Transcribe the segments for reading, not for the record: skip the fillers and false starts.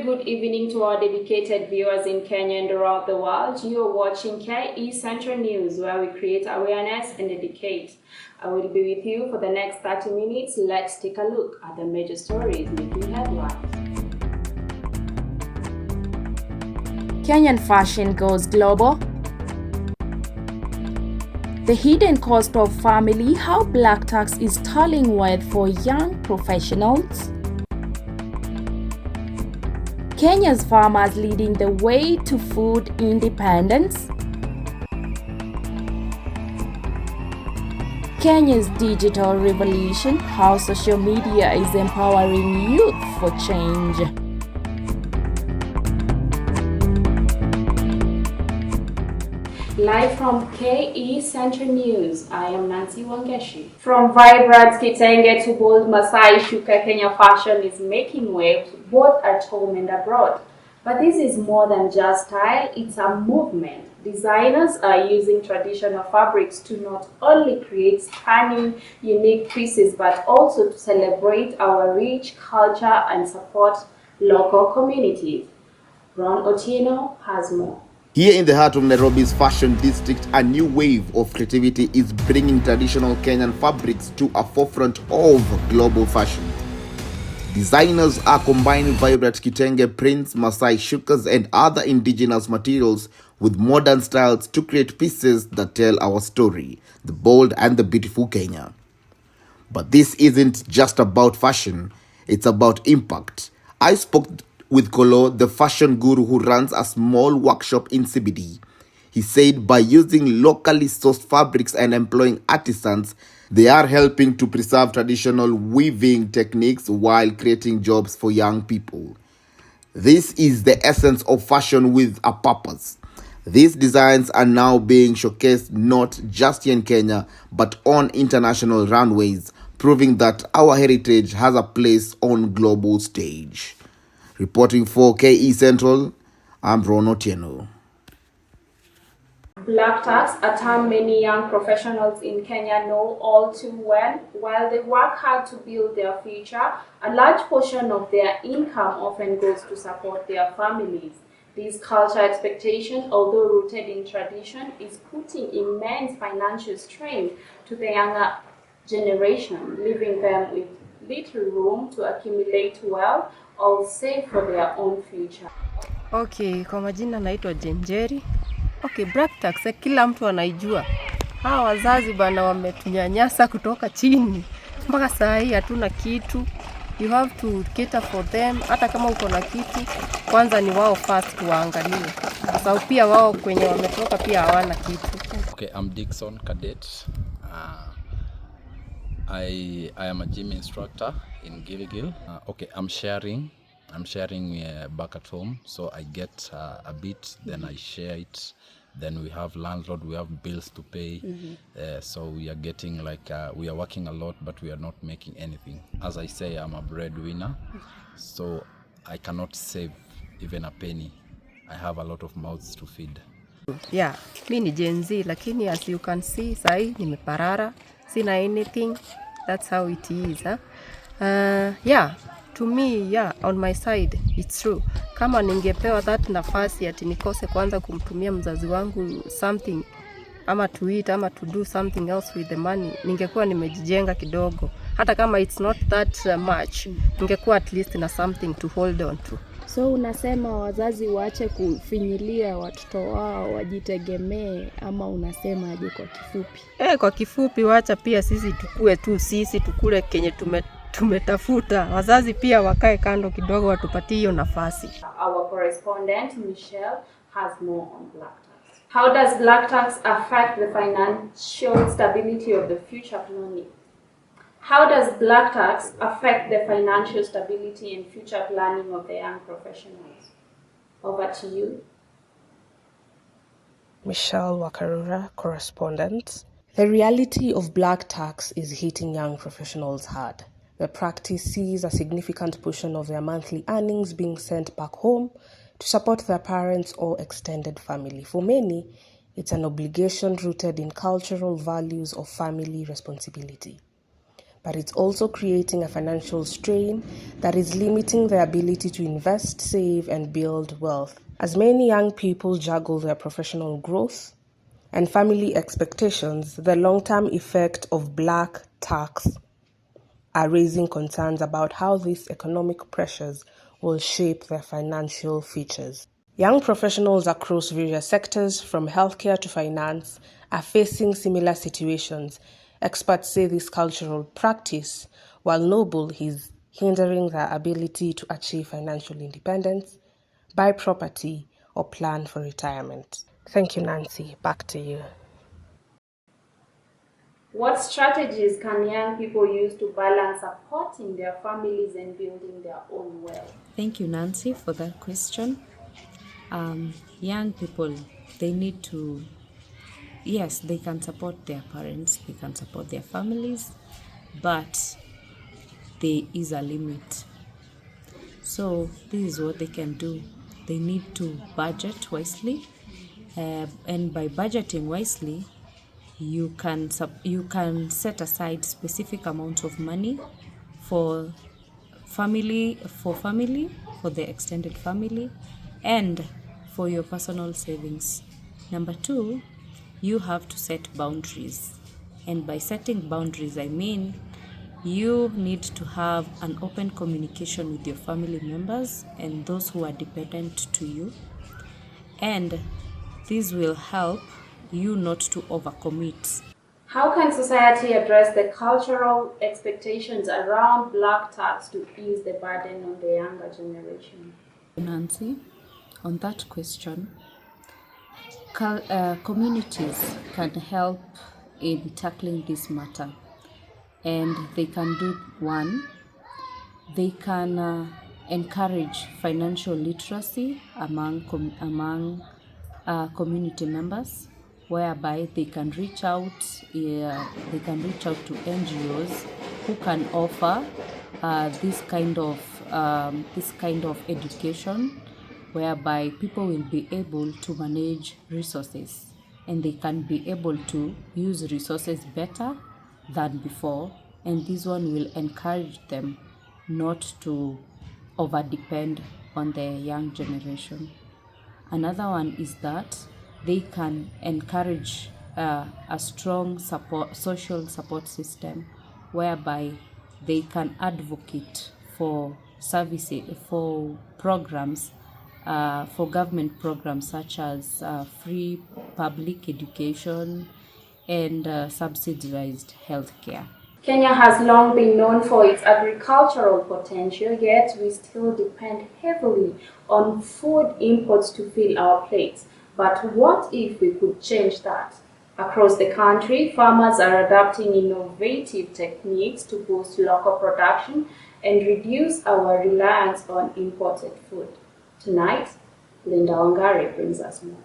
good evening to our dedicated viewers in Kenya and around the world. You are watching KE Central News, where we create awareness and educate. I will be with you for the next 30 minutes. Let's take a look at the major stories making headlines. Kenyan fashion goes global. The hidden cost of family, how black tax is stalling wealth for young professionals. Kenya's farmers leading the way to food independence. Kenya's digital revolution, how social media is empowering youth for change. Live from KE Central News, I am Nancy Wangeshi. From vibrant kitenge to bold Masai Shuka, Kenya fashion is making waves both at home and abroad. But this is more than just style, it's a movement. Designers are using traditional fabrics to not only create stunning, unique pieces, but also to celebrate our rich culture and support local communities. Ron Otieno has more. Here in the heart of Nairobi's fashion district, a new wave of creativity is bringing traditional Kenyan fabrics to a forefront of global fashion. Designers are combining vibrant kitenge prints, Masai shukas, and other indigenous materials with modern styles to create pieces that tell our story, the bold and the beautiful Kenya. But this isn't just about fashion, it's about impact. I spoke with Kolo, the fashion guru who runs a small workshop in CBD. He said by using locally sourced fabrics and employing artisans, they are helping to preserve traditional weaving techniques while creating jobs for young people. This is the essence of fashion with a purpose. These designs are now being showcased not just here in Kenya, but on international runways, proving that our heritage has a place on global stage. Reporting for KE Central, I'm Ron Otieno. Black tax, a term many young professionals in Kenya know all too well. While they work hard to build their future, a large portion of their income often goes to support their families. This culture expectation, although rooted in tradition, is putting immense financial strain to the younger generation, leaving them with little room to accumulate wealth or save for their own future. Okay, kwa majina naitwa Jenjeri. Okay, black tax kila mtu anaijua. Hawa wazazi bana wametunyanyasa kutoka chini mpaka saa hii hatuna kitu. You have to cater for them. Hata kama uko na kitu, kwanza ni wao first kuangalia. Kwa sababu pia wao kwenye wametoka pia hawana kitu. Okay, I'm Dixon Cadet. I am a gym instructor in Gilgil. Okay, I'm sharing back at home, so I get a bit, then I share it. Then we have landlord, we have bills to pay. So we are getting we are working a lot, but we are not making anything. As I say, I'm a breadwinner, so I cannot save even a penny. I have a lot of mouths to feed. Yeah, mi ni Gen Z, lakini as you can see, sahi nimeparara, sina anything. That's how it is. Yeah, to me, yeah, on my side, it's true. Kama ningepewa that nafasi ati nikose kwanza kumtumia mzazi wangu something, ama to eat, ama to do something else with the money, ningekuwa nimejijenga kidogo. Hata kama it's not that much, ningekuwa at least na something to hold on to. So unasema wazazi waache kufinyilia watoto wao wajitegemee, ama unasema aje kwa kifupi? Kwa kifupi wacha pia sisi tukue tu, sisi tukule kenye tumetafuta. Wazazi pia wakae kando kidogo watupatie hiyo nafasi. Our correspondent Michelle has more on black tax. How does black tax affect the financial stability of the future planning? How does black tax affect the financial stability and future planning of the young professionals? Over to you. Michelle Wakarura, correspondent. The reality of black tax is hitting young professionals hard. The practice sees a significant portion of their monthly earnings being sent back home to support their parents or extended family. For many, it's an obligation rooted in cultural values of family responsibility. but it's also creating a financial strain that is limiting their ability to invest, save, and build wealth. As many young people juggle their professional growth and family expectations, the long-term effect of black tax are raising concerns about how these economic pressures will shape their financial futures. Young professionals across various sectors, from healthcare to finance, are facing similar situations. Experts say this cultural practice, while noble, is hindering their ability to achieve financial independence, buy property, or plan for retirement. Thank you, Nancy. Back to you. What strategies can young people use to balance supporting their families and building their own wealth? Thank you, Nancy, for that question. Young people, they need to, yes, they can support their parents, they can support their families, but there is a limit. So this is what they can do. They need to budget wisely, and by budgeting wisely, you can set aside specific amounts of money for family, for the extended family, and for your personal savings. Number 2, you have to set boundaries. And by setting boundaries, I mean you need to have an open communication with your family members and those who are dependent to you. And this will help you not to overcommit. How can society address the cultural expectations around black tax to ease the burden on the younger generation? Nancy, on that question, communities can help in tackling this matter, and they can do one. They can encourage financial literacy among community members, whereby they can reach out to NGOs who can offer this kind of education, whereby people will be able to manage resources and they can be able to use resources better than before, and this one will encourage them not to over-depend on the young generation. Another one is that they can encourage a strong social support system, whereby they can advocate for services, for programs, for government programs such as free public education and subsidized healthcare. Kenya has long been known for its agricultural potential, yet we still depend heavily on food imports to fill our plates. But what if we could change that? Across the country, farmers are adopting innovative techniques to boost local production and reduce our reliance on imported food. Tonight, Linda Wangari brings us more.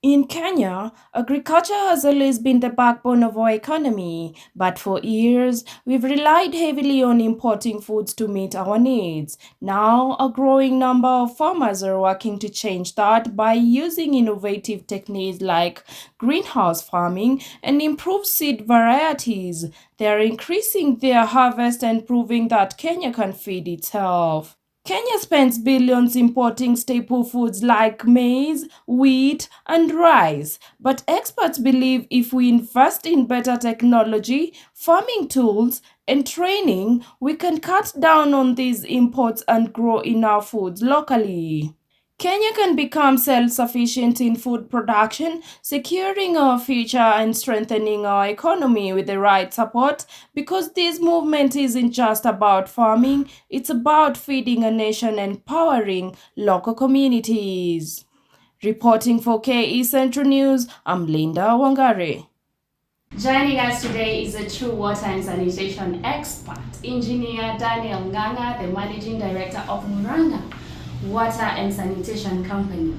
In Kenya, agriculture has always been the backbone of our economy, but for years, we've relied heavily on importing foods to meet our needs. Now, a growing number of farmers are working to change that by using innovative techniques like greenhouse farming and improved seed varieties. They are increasing their harvest and proving that Kenya can feed itself. Kenya spends billions importing staple foods like maize, wheat, and rice. But experts believe if we invest in better technology, farming tools, and training, we can cut down on these imports and grow enough foods locally. Kenya can become self-sufficient in food production, securing our future and strengthening our economy with the right support, because this movement isn't just about farming, it's about feeding a nation and powering local communities. Reporting for KE Central News, I'm Linda Wangari. Joining us today is a true water and sanitation expert, Engineer Daniel Nganga, the Managing Director of Muranga Water and Sanitation Company.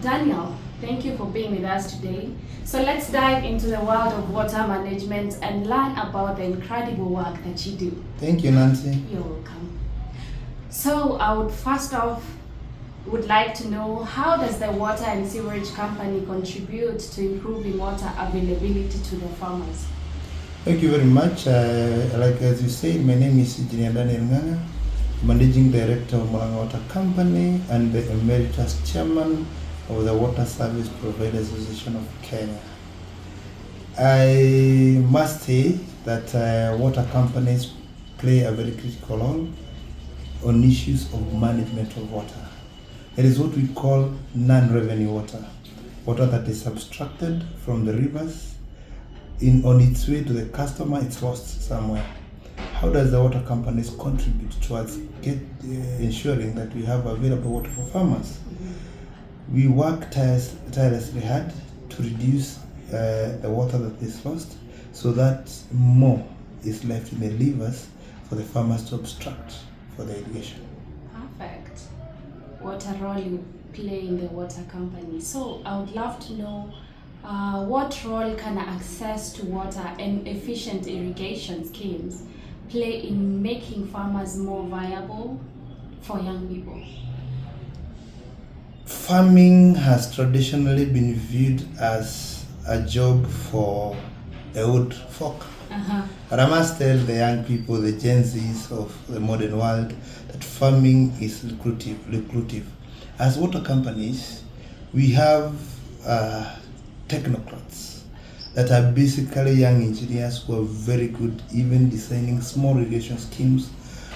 Daniel, thank you for being with us today. So let's dive into the world of water management and learn about the incredible work that you do. Thank you, Nancy. You're welcome. So I would like to know, how does the Water and Sewerage Company contribute to improving water availability to the farmers? Thank you very much. Like as you said, my name is Engineer Daniel Nganga, Managing Director of Murang'a Water Company and the Emeritus Chairman of the Water Service Providers Association of Kenya. I must say that water companies play a very critical role on issues of management of water. It is what we call non-revenue water, water that is abstracted from the rivers. On its way to the customer, it's lost somewhere. How does the water companies contribute towards ensuring that we have available water for farmers? We work tirelessly hard to reduce the water that is lost so that more is left in the rivers for the farmers to abstract for the irrigation. Perfect. What a role you play in the water company. So I would love to know what role can access to water and efficient irrigation schemes play in making farmers more viable for young people? Farming has traditionally been viewed as a job for the old folk. But I must tell the young people, the Gen Zs of the modern world, that farming is lucrative. As water companies, we have technocrats that are basically young engineers who are very good even designing small irrigation schemes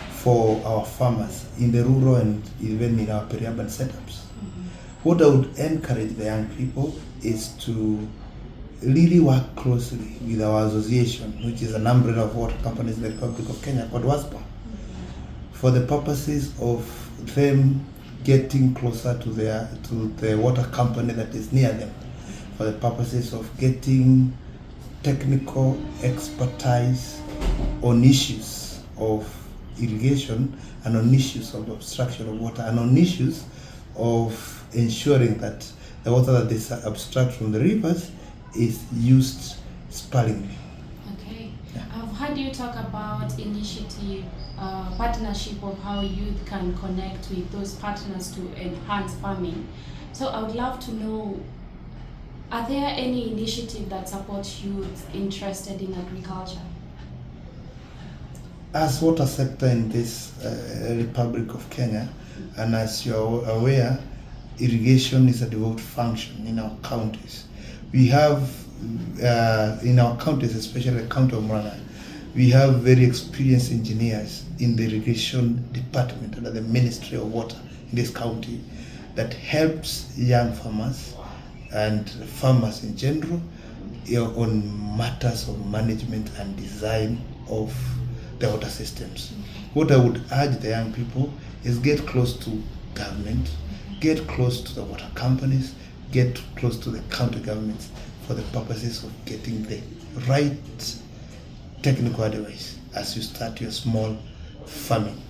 for our farmers in the rural and even in our peri-urban setups. What I would encourage the young people is to really work closely with our association, which is an umbrella of water companies in the Republic of Kenya called WASPA, for the purposes of them getting closer to the water company that is near them, for the purposes of getting technical expertise on issues of irrigation and on issues of abstraction of water and on issues of ensuring that the water that is abstracted from the rivers is used sparingly. Okay. I've heard you talk about initiative, partnership of how youth can connect with those partners to enhance farming. So I would love to know, are there any initiative that supports youth interested in agriculture? As water sector in this Republic of Kenya, and as you are aware, irrigation is a devolved function in our counties. We have, in our counties, especially the county of Murang'a, we have very experienced engineers in the irrigation department under the Ministry of Water in this county that helps young farmers and farmers in general on matters of management and design of the water systems. What I would urge the young people is get close to government, get close to the water companies, get close to the county governments for the purposes of getting the right technical advice as you start your small farming.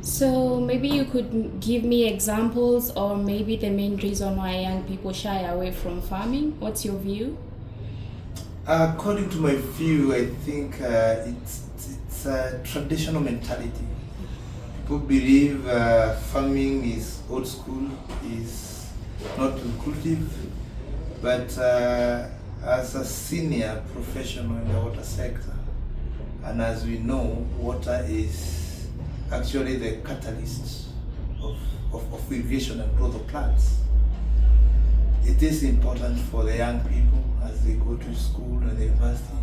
So maybe you could give me examples or maybe the main reason why young people shy away from farming. What's your view? According to my view, I think it's a traditional mentality. People believe farming is old school, is not lucrative, but as a senior professional in the water sector, and as we know, water is actually the catalyst of irrigation and growth of plants. It is important for the young people as they go to school and the university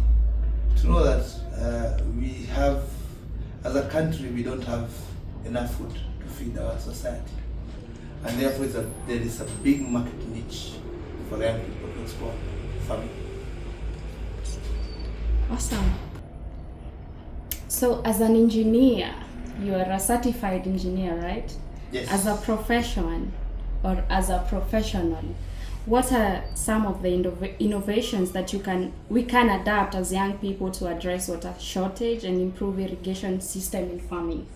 to know that we have, as a country, we don't have enough food to feed our society. And therefore there is a big market niche for young people to explore farming. Awesome. So as an engineer, you are a certified engineer, right? Yes. As a profession or as a professional, what are some of the innovations that we can adapt as young people to address water shortage and improve irrigation system in farming?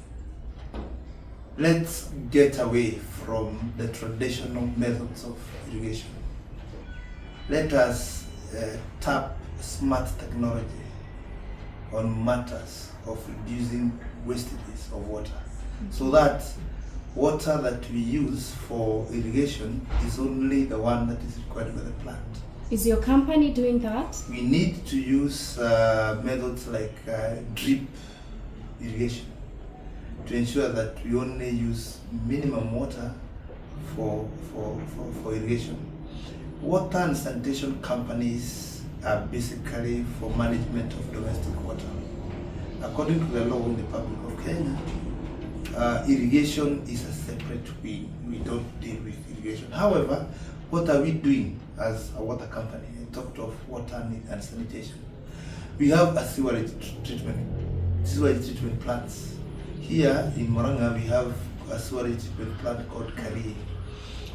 Let's get away from the traditional methods of irrigation. Let us tap smart technology on matters of reducing wastages of water, so that water that we use for irrigation is only the one that is required by the plant. Is your company doing that? We need to use methods like drip irrigation to ensure that we only use minimum water for irrigation. Water and sanitation companies are basically for management of domestic water. According to the law in the Republic of Kenya, irrigation is a separate wing. We don't deal with irrigation. However, what are we doing as a water company? I talked of water and sanitation. We have a sewage treatment plants. Here in Moranga, we have a sewage treatment plant called Kari.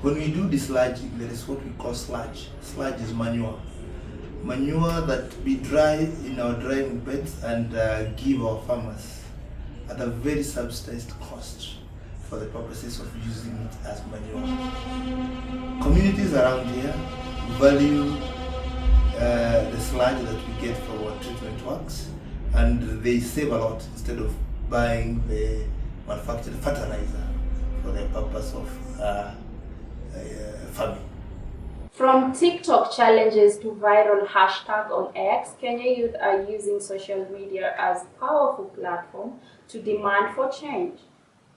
When we do the sludging, there is what we call sludge. Sludge is manure. Manure that we dry in our drying beds and give our farmers at a very subsidized cost for the purposes of using it as manure. Communities around here value the sludge that we get from our treatment works, and they save a lot instead of buying the manufactured fertilizer for the purpose of farming. From TikTok challenges to viral hashtag on X, Kenya youth are using social media as a powerful platform to demand for change.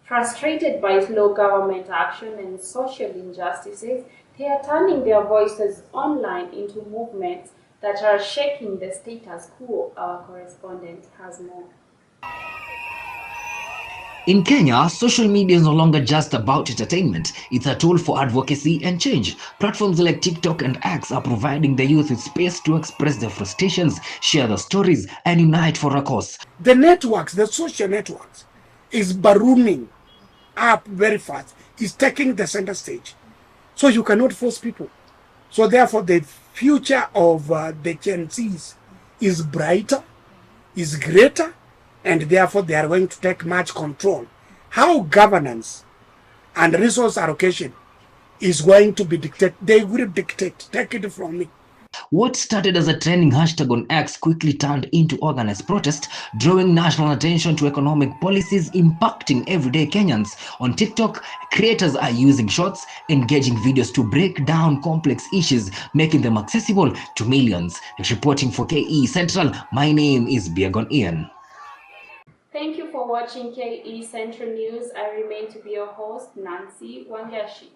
Frustrated by slow government action and social injustices, they are turning their voices online into movements that are shaking the status quo. Our correspondent has more. In Kenya, social media is no longer just about entertainment. It's a tool for advocacy and change. Platforms like TikTok and X are providing the youth with space to express their frustrations, share their stories, and unite for a cause. The networks, the social networks, is ballooning up very fast. It's taking the center stage. So you cannot force people. So therefore, the future of the Gen Zs is brighter, is greater, and therefore they are going to take much control. How governance and resource allocation is going to be dictated, they will dictate. Take it from me. What started as a trending hashtag on X quickly turned into organized protest, drawing national attention to economic policies impacting everyday Kenyans. On TikTok, creators are using shorts, engaging videos to break down complex issues, making them accessible to millions. Reporting for KE Central, my name is Biagon Ian. Thank you for watching KE Central News. I remain to be your host, Nancy Wangeshi.